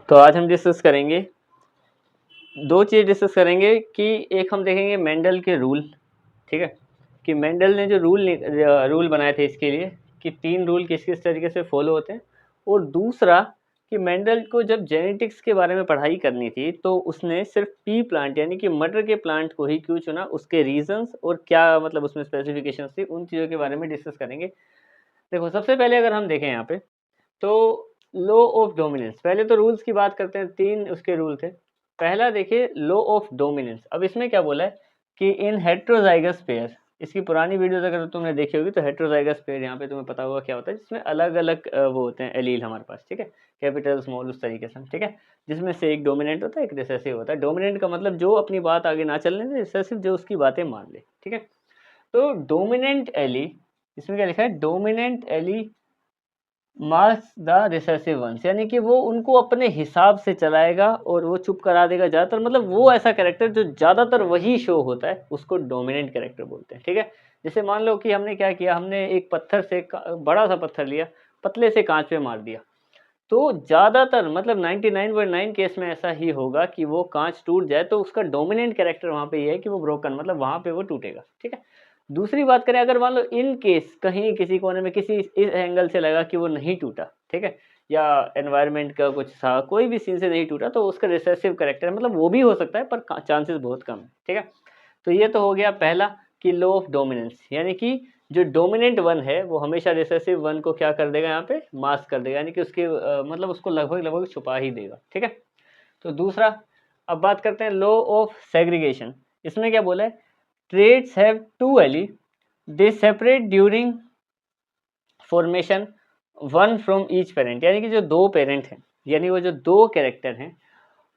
तो आज हम डिस्कस करेंगे, दो चीज़ डिस्कस करेंगे कि एक हम देखेंगे मेंडल के रूल, ठीक है, कि मेंडल ने जो रूल बनाए थे इसके लिए कि 3 रूल किस किस तरीके से फॉलो होते हैं, और दूसरा कि मेंडल को जब जेनेटिक्स के बारे में पढ़ाई करनी थी तो उसने सिर्फ पी प्लांट यानी कि मटर के प्लांट को ही क्यों चुना, उसके रीजंस और क्या मतलब उसमें स्पेसिफिकेशंस थी, उन चीज़ों के बारे में डिस्कस करेंगे। देखो, सबसे पहले अगर हम देखें यहाँ पे तो लॉ ऑफ डोमिनेंस, पहले तो रूल्स की बात करते हैं। 3 उसके रूल थे। पहला देखिए, लॉ ऑफ डोमिनेंस। अब इसमें क्या बोला है कि इन हेट्रोजाइगस पेयर, इसकी पुरानी वीडियोस अगर तुमने देखी होगी तो हेट्रोजाइगस पेयर यहाँ पे तुम्हें पता होगा क्या होता है, जिसमें अलग अलग वो होते हैं एलील हमारे पास, ठीक है, कैपिटल स्मॉल उस तरीके से, ठीक है, जिसमें से एक डोमिनेंट होता है, एक रिसेसिव होता है। डोमिनेंट का मतलब जो अपनी बात आगे ना चलने दे, रिसेसिव जो उसकी बातें मान ले, ठीक है। तो डोमिनेंट एली, इसमें क्या लिखा है, dominant allele marks the recessive ones, यानी कि वो उनको अपने हिसाब से चलाएगा और वो चुप करा देगा ज़्यादातर, मतलब वो ऐसा कैरेक्टर जो ज़्यादातर वही शो होता है उसको डोमिनेंट कैरेक्टर बोलते हैं, ठीक है। जैसे मान लो कि हमने क्या किया, हमने एक पत्थर से बड़ा सा पत्थर लिया, पतले से कांच पे मार दिया, तो ज़्यादातर मतलब 99.9 केस में ऐसा ही होगा कि वो कांच टूट जाए, तो उसका डोमिनेंट कैरेक्टर वहाँ पे ये है कि वो ब्रोकन, मतलब वहाँ पे वो टूटेगा, ठीक है। दूसरी बात करें, अगर मान लो इन केस कहीं किसी कोने में किसी इस एंगल से लगा कि वो नहीं टूटा, ठीक है, या एनवायरनमेंट का कुछ था, कोई भी सीन से नहीं टूटा, तो उसका रिसेसिव कैरेक्टर, मतलब वो भी हो सकता है पर चांसेस बहुत कम है, ठीक है। तो ये तो हो गया पहला कि लॉ ऑफ डोमिनेंस, यानी कि जो डोमिनेंट वन है वो हमेशा रिसेसिव वन को क्या कर देगा, यहाँ पे मास्क कर देगा, यानी कि उसके मतलब उसको लगभग लगभग छुपा ही देगा, ठीक है। तो दूसरा, अब बात करते हैं लॉ ऑफ सेग्रीगेशन। इसमें क्या बोला है, traits have two allele, they separate during formation one from each parent, यानी कि जो दो पेरेंट हैं, यानी वो जो दो कैरेक्टर हैं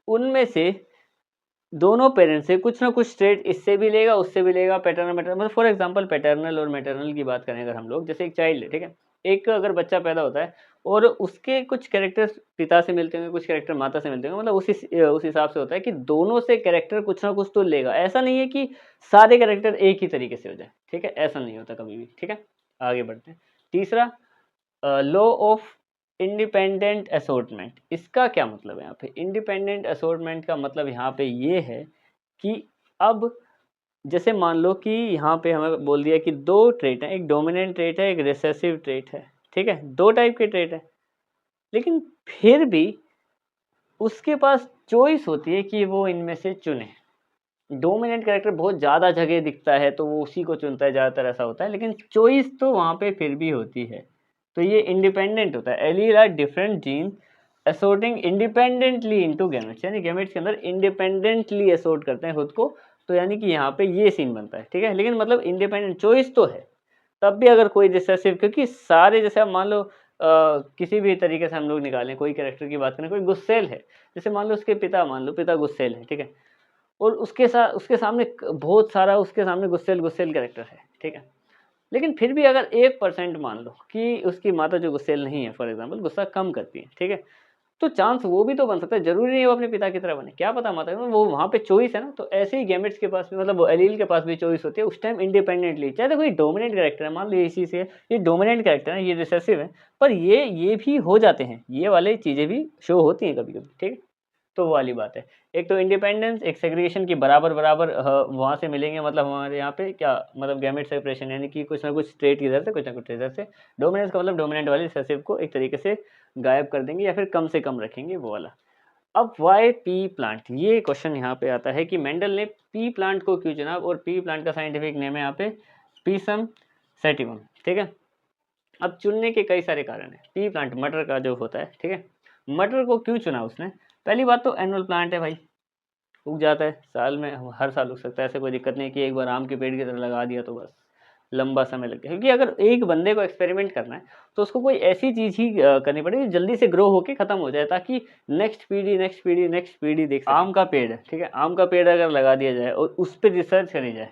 उनमें से दोनों पेरेंट से कुछ ना कुछ ट्रेट इससे भी लेगा उससे भी लेगा, पैटर्नल मैटर्नल, मतलब फॉर एग्जांपल पैटर्नल और मैटरनल की बात करें अगर हम लोग, जैसे एक चाइल्ड है, ठीक है, एक अगर बच्चा पैदा होता है और उसके कुछ कैरेक्टर्स पिता से मिलते होंगे, कुछ कैरेक्टर माता से मिलते होंगे, मतलब उस हिसाब से होता है कि दोनों से कैरेक्टर कुछ ना कुछ तो लेगा। ऐसा नहीं है कि सारे कैरेक्टर एक ही तरीके से हो जाए, ठीक है, ऐसा नहीं होता कभी भी, ठीक है। आगे बढ़ते हैं। तीसरा, लॉ ऑफ इंडिपेंडेंट असॉर्टमेंट। इसका क्या मतलब है यहाँ पे, इंडिपेंडेंट असॉर्टमेंट का मतलब यहाँ पे ये है कि अब जैसे मान लो कि यहाँ पे हमें बोल दिया कि दो ट्रेट हैं, एक डोमिनेंट ट्रेट है, एक रिसेसिव ट्रेट है, ठीक है, दो टाइप के ट्रेट है, लेकिन फिर भी उसके पास चॉइस होती है कि वो इनमें से चुने। डोमिनेंट कैरेक्टर बहुत ज़्यादा जगह दिखता है तो वो उसी को चुनता है, ज़्यादातर ऐसा होता है, लेकिन चॉइस तो वहाँ पे फिर भी होती है। तो ये इंडिपेंडेंट होता है। Allele are different gene assorting independently into gametes, यानी गैमेट्स के अंदर इंडिपेंडेंटली असोर्ट करते हैं खुद को, तो यानी कि यहाँ पे ये सीन बनता है, ठीक है। लेकिन मतलब इंडिपेंडेंट चॉइस तो है, तब भी अगर कोई रिसेसिव, क्योंकि सारे जैसे आप मान लो किसी भी तरीके से हम लोग निकालें, कोई कैरेक्टर की बात करें, कोई गुस्सेल है, जैसे मान लो उसके पिता, मान लो पिता गुस्सेल है, ठीक है, और उसके साथ उसके सामने बहुत सारा उसके सामने गुस्सेल गुस्सेल कैरेक्टर है, ठीक है, लेकिन फिर भी अगर 1% मान लो कि उसकी माता जो गुस्सेल नहीं है, फॉर एग्जांपल गुस्सा कम करती है, ठीक है, तो चांस वो भी तो बन सकता है, जरूरी नहीं वो अपने पिता की तरह बने, क्या पता माता, वो वहाँ पे चॉइस है ना। तो ऐसे ही गैमेट्स के पास भी, मतलब वो एलील के पास भी चॉइस होती है उस टाइम इंडिपेंडेंटली, चाहे तो कोई डोमिनेंट कैरेक्टर है, मान लो इसी से ये डोमिनेंट कैरेक्टर है, ये रिसेसिव है, पर ये भी हो जाते हैं, ये वाले चीज़ें भी शो होती हैं कभी कभी, ठीक है। तो वो वाली बात है, एक तो इंडिपेंडेंस, एक सेग्रीगेशन की बराबर बराबर वहाँ से मिलेंगे, मतलब हमारे यहाँ पे क्या मतलब गैमेट सेपरेशन, यानी कि कुछ ना कुछ स्ट्रेट इधर से कुछ ना कुछ इधर से। डोमिनेंस का मतलब डोमिनेंट वाले रिसेसिव को एक तरीके से गायब कर देंगे या फिर कम से कम रखेंगे, वो वाला। अब वाई पी प्लांट, ये क्वेश्चन यहाँ पे आता है कि मेंडल ने पी प्लांट को क्यों चुना, और पी प्लांट का साइंटिफिक नेम है यहाँ पे पीसम सेटिवम, ठीक है। अब चुनने के कई सारे कारण हैं। पी प्लांट मटर का जो होता है, ठीक है, मटर को क्यों चुना उसने, पहली बात तो एनुअल प्लांट है भाई, उग जाता है साल में, हर साल उग सकता है, ऐसे कोई दिक्कत नहीं कि एक बार आम के पेड़ की तरह लगा दिया तो बस लंबा समय लग गया। क्योंकि अगर एक बंदे को एक्सपेरिमेंट करना है तो उसको कोई ऐसी चीज़ ही करनी पड़ेगी जल्दी से ग्रो होके ख़त्म हो जाए, ताकि नेक्स्ट पीढ़ी नेक्स्ट पीढ़ी नेक्स्ट पीढ़ी देख सके। आम का पेड़ है, ठीक है, आम का पेड़ अगर लगा दिया जाए और उस पर रिसर्च करी जाए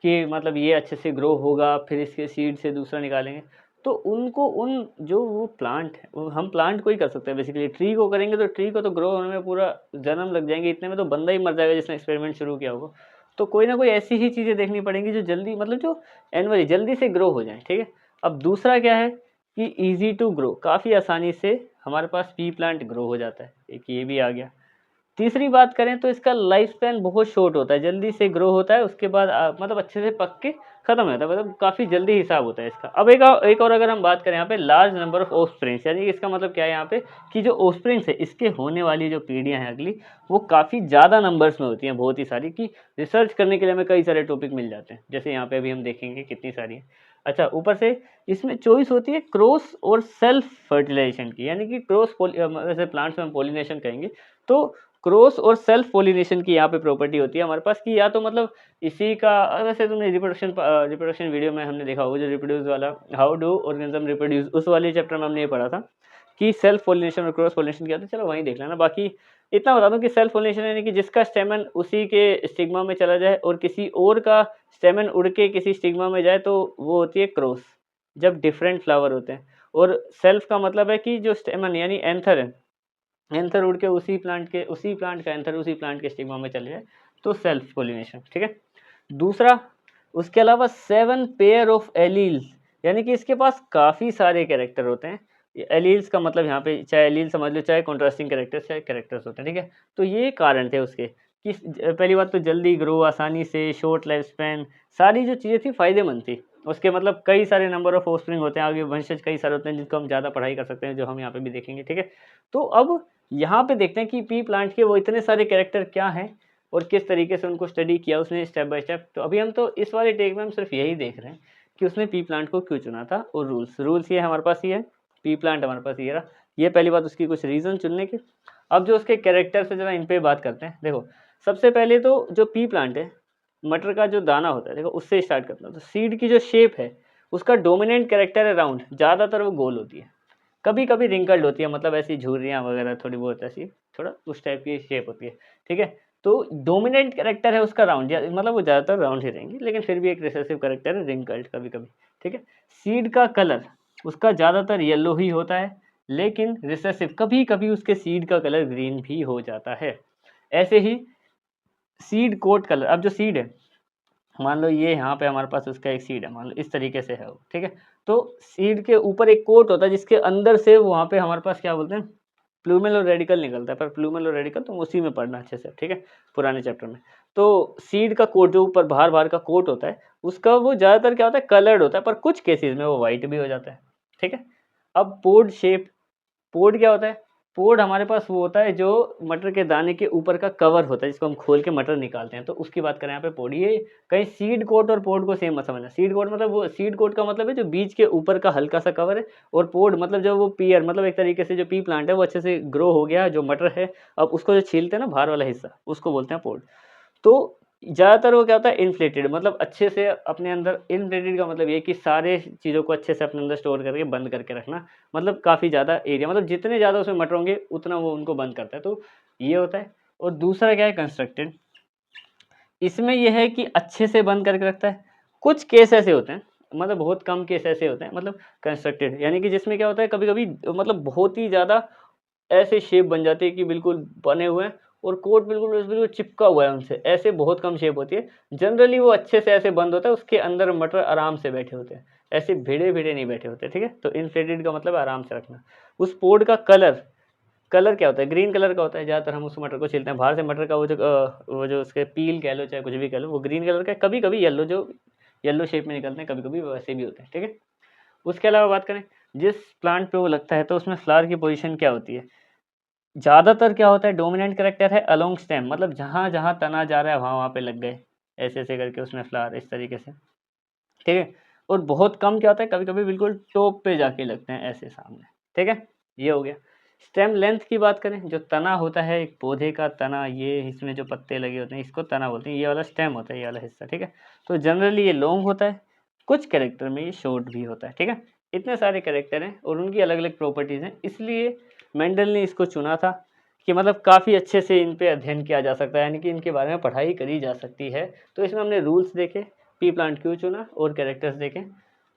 कि मतलब ये अच्छे से ग्रो होगा, फिर इसके सीड से दूसरा निकालेंगे, तो उनको उन जो वो प्लांट है, हम प्लांट को ही कर सकते हैं बेसिकली, ट्री को करेंगे तो ट्री को तो ग्रो होने में पूरा जन्म लग जाएंगे, इतने में तो बंदा ही मर जाएगा जिसने एक्सपेरिमेंट शुरू किया होगा। तो कोई ना कोई ऐसी ही चीज़ें देखनी पड़ेंगी जो जल्दी, मतलब जो एनुअली जल्दी से ग्रो हो जाए, ठीक है। अब दूसरा क्या है कि ईजी टू ग्रो, काफ़ी आसानी से हमारे पास पी प्लांट ग्रो हो जाता है, एक ये भी आ गया। तीसरी बात करें तो इसका लाइफ स्पैन बहुत शॉर्ट होता है, जल्दी से ग्रो होता है, उसके बाद मतलब अच्छे से पक के खत्म हो जाता है, मतलब काफ़ी जल्दी हिसाब होता है इसका। अब एक और अगर हम बात करें यहाँ पे लार्ज नंबर ऑफ ऑफस्प्रिंग्स, यानी कि इसका मतलब क्या है यहाँ पे कि जो ऑफस्प्रिंग्स है इसके होने वाली जो पीढ़ियाँ हैं अगली, वो काफ़ी ज़्यादा नंबर्स में होती हैं, बहुत ही सारी, कि रिसर्च करने के लिए हमें कई सारे टॉपिक मिल जाते हैं, जैसे यहाँ पे अभी हम देखेंगे कितनी सारी हैं। अच्छा, ऊपर से इसमें चॉइस होती है क्रॉस और सेल्फ फर्टिलाइजेशन की, यानी कि जैसे प्लांट्स में हम पॉलिनेशन कहेंगे तो क्रॉस और सेल्फ पॉलिनेशन की यहाँ पे प्रॉपर्टी होती है हमारे पास, कि या तो मतलब इसी का, वैसे तुमने रिप्रोडक्शन वीडियो में हमने देखा होगा, जो रिप्रोड्यूस वाला, हाउ डू ऑर्गेनिज्म रिप्रोड्यूस, उस वाले चैप्टर में हमने ये पढ़ा था कि सेल्फ पॉलिनेशन और क्रॉस पॉलिनेशन क्या था। चलो वहीं देख लेना। बाकी इतना बता दूं कि सेल्फ पॉलिनेशन यानी कि जिसका स्टेमन उसी के स्टिग्मा में चला जाए और किसी और का स्टेमन उड़ के किसी स्टिग्मा में जाए, तो वो होती है क्रॉस, जब डिफरेंट फ्लावर होते हैं। और सेल्फ का मतलब है कि जो स्टेमन यानी एंथर है, एंथर उड़ के उसी प्लांट का एंथर उसी प्लांट के स्टिग्मा में चले जाए, तो सेल्फ पॉलिनेशन। ठीक है। दूसरा, उसके अलावा 7 पेयर ऑफ एलील्स, यानी कि इसके पास काफ़ी सारे कैरेक्टर होते हैं। एलील्स का मतलब यहाँ पे चाहे एलील समझ लो, चाहे कॉन्ट्रास्टिंग कैरेक्टर्स, चाहे कैरेक्टर्स होते हैं। ठीक है। तो ये कारण थे उसके कि पहली बात तो जल्दी ग्रो, आसानी से, शॉर्ट लाइफ स्पैन, सारी जो चीज़ें थी फायदेमंद थी उसके। मतलब कई सारे नंबर ऑफ ऑफस्प्रिंग होते हैं, आगे वंशज कई सारे होते हैं जिनको हम ज़्यादा पढ़ाई कर सकते हैं, जो हम यहाँ पे भी देखेंगे। ठीक है। तो अब यहाँ पे देखते हैं कि पी प्लांट के वो इतने सारे कैरेक्टर क्या हैं और किस तरीके से उनको स्टडी किया उसने स्टेप बाय स्टेप। तो अभी हम तो इस वाले टेक में हम सिर्फ यही देख रहे हैं कि उसने पी प्लांट को क्यों चुना था, और रूल्स ये हमारे पास ये है, पी प्लांट हमारे पास ये रहा। ये पहली बात उसकी कुछ रीज़न चुनने के। अब जो उसके कैरेक्टर से जरा इन पे बात करते हैं। देखो, सबसे पहले तो जो पी प्लांट है, मटर का जो दाना होता है, देखो उससे स्टार्ट करता हूँ। तो सीड की जो शेप है, उसका डोमिनेंट कैरेक्टर है राउंड, ज़्यादातर वो गोल होती है, कभी कभी रिंकल्ड होती है, मतलब ऐसी झुर्रियाँ वगैरह थोड़ी बहुत ऐसी थोड़ा उस टाइप की शेप होती है। ठीक है। तो डोमिनेंट कैरेक्टर है उसका राउंड, मतलब वो ज़्यादातर राउंड ही रहेंगी, लेकिन फिर भी एक रिसेसिव कैरेक्टर है रिंकल्ड कभी कभी। ठीक है। सीड का कलर उसका ज़्यादातर येलो ही होता है, लेकिन रिसेसिव कभी कभी उसके सीड का कलर ग्रीन भी हो जाता है। ऐसे ही सीड कोट कलर, अब जो सीड है, मान लो ये यहाँ पे हमारे पास उसका एक सीड है, मान लो इस तरीके से है वो। ठीक है। तो सीड के ऊपर एक कोट होता है जिसके अंदर से वहाँ पे हमारे पास क्या बोलते हैं, प्लूमेल और रेडिकल निकलता है। पर प्लूमेल और रेडिकल तुम उसी में पढ़ना अच्छे से। ठीक है, पुराने चैप्टर में। तो सीड का कोट जो ऊपर बाहर का कोट होता है, उसका वो ज़्यादातर क्या होता है, कलर्ड होता है, पर कुछ केसेस में वो वाइट भी हो जाता है। ठीक है। अब पोड शेप, पोड क्या होता है, पोड हमारे पास वो होता है जो मटर के दाने के ऊपर का कवर होता है, जिसको हम खोल के मटर निकालते हैं, तो उसकी बात करें यहाँ पे पोड। ये कहीं सीड कोट और पोड को सेम मत समझना। सीड कोट मतलब वो, सीड कोट का मतलब है जो बीज के ऊपर का हल्का सा कवर है, और पोड मतलब जब वो पीयर, मतलब एक तरीके से जो पी प्लांट है वो अच्छे से ग्रो हो गया, जो मटर है, अब उसको जो छीलते हैं ना बाहर वाला हिस्सा, उसको बोलते हैं पोड। तो ज़्यादातर वो क्या होता है, इन्फ्लेटेड, मतलब अच्छे से अपने अंदर, इन्फ्लेटेड का मतलब ये कि सारे चीज़ों को अच्छे से अपने अंदर स्टोर करके बंद करके रखना, मतलब काफ़ी ज़्यादा एरिया, मतलब जितने ज़्यादा उसमें मटर होंगे उतना वो उनको बंद करता है। तो ये होता है। और दूसरा क्या है, कंस्ट्रक्टेड। इसमें यह है कि अच्छे से बंद करके रखता है। कुछ केस ऐसे होते हैं, मतलब बहुत कम केस ऐसे होते हैं, मतलब कंस्ट्रक्टेड, यानी कि जिसमें क्या होता है, कभी कभी मतलब बहुत ही ज़्यादा ऐसे शेप बन जाती है कि बिल्कुल बने हुए हैं और कोट बिल्कुल चिपका हुआ है उनसे, ऐसे बहुत कम शेप होती है। जनरली वो अच्छे से ऐसे बंद होता है, उसके अंदर मटर आराम से बैठे होते हैं, ऐसे भिड़े भिड़े नहीं बैठे होते। ठीक है। तो इन्फ्लेटेड का मतलब आराम से रखना। उस पोड का कलर, कलर क्या होता है, ग्रीन कलर का होता है। ज़्यादातर हम उस मटर को छीलते हैं, बाहर से मटर का वो जो उसके पील कह लो चाहे कुछ भी कह लो, वो ग्रीन कलर का है। कभी कभी येलो, जो येलो शेप में निकलते हैं, कभी कभी वैसे भी होते हैं। ठीक है। उसके अलावा बात करें, जिस प्लांट पे वो लगता है तो उसमें फ्लावर की पोजीशन क्या होती है, ज़्यादातर क्या होता है, डोमिनेंट कैरेक्टर है अलोंग स्टेम, मतलब जहाँ जहाँ तना जा रहा है वहाँ वहाँ पे लग गए, ऐसे ऐसे करके उसमें फ्लावर इस तरीके से। ठीक है। और बहुत कम क्या होता है, कभी कभी बिल्कुल टॉप पे जाके लगते हैं ऐसे सामने। ठीक है। ये हो गया। स्टेम लेंथ की बात करें, जो तना होता है एक पौधे का तना, ये इसमें जो पत्ते लगे होते हैं इसको तना बोलते हैं, ये वाला स्टेम होता है, ये वाला हिस्सा। ठीक है। तो जनरली ये लॉन्ग होता है, कुछ कैरेक्टर में ये शॉर्ट भी होता है। ठीक है। इतने सारे कैरेक्टर हैं और उनकी अलग अलग प्रॉपर्टीज़ हैं, इसलिए मेंडल ने इसको चुना था कि मतलब काफ़ी अच्छे से इन पे अध्ययन किया जा सकता है, यानी कि इनके बारे में पढ़ाई करी जा सकती है। तो इसमें हमने रूल्स देखे, पी प्लांट क्यों चुना, और कैरेक्टर्स देखें।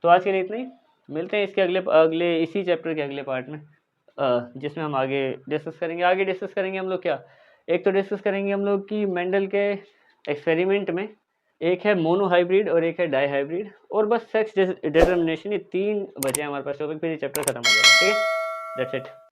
तो आज के लिए इतना ही। मिलते हैं इसके अगले इसी चैप्टर के अगले पार्ट में, जिसमें हम आगे डिस्कस करेंगे हम लोग क्या, एक तो डिस्कस करेंगे हम लोग कि मेंडल के एक्सपेरिमेंट में एक है मोनो हाइब्रिड और एक है डाई हाइब्रिड, और बस सेक्स डिटर्मिनेशन, ये 3 बचे हैं हमारे पास टॉपिक, फिर ये चैप्टर खत्म हो जाएगा। ठीक है, दैट्स इट।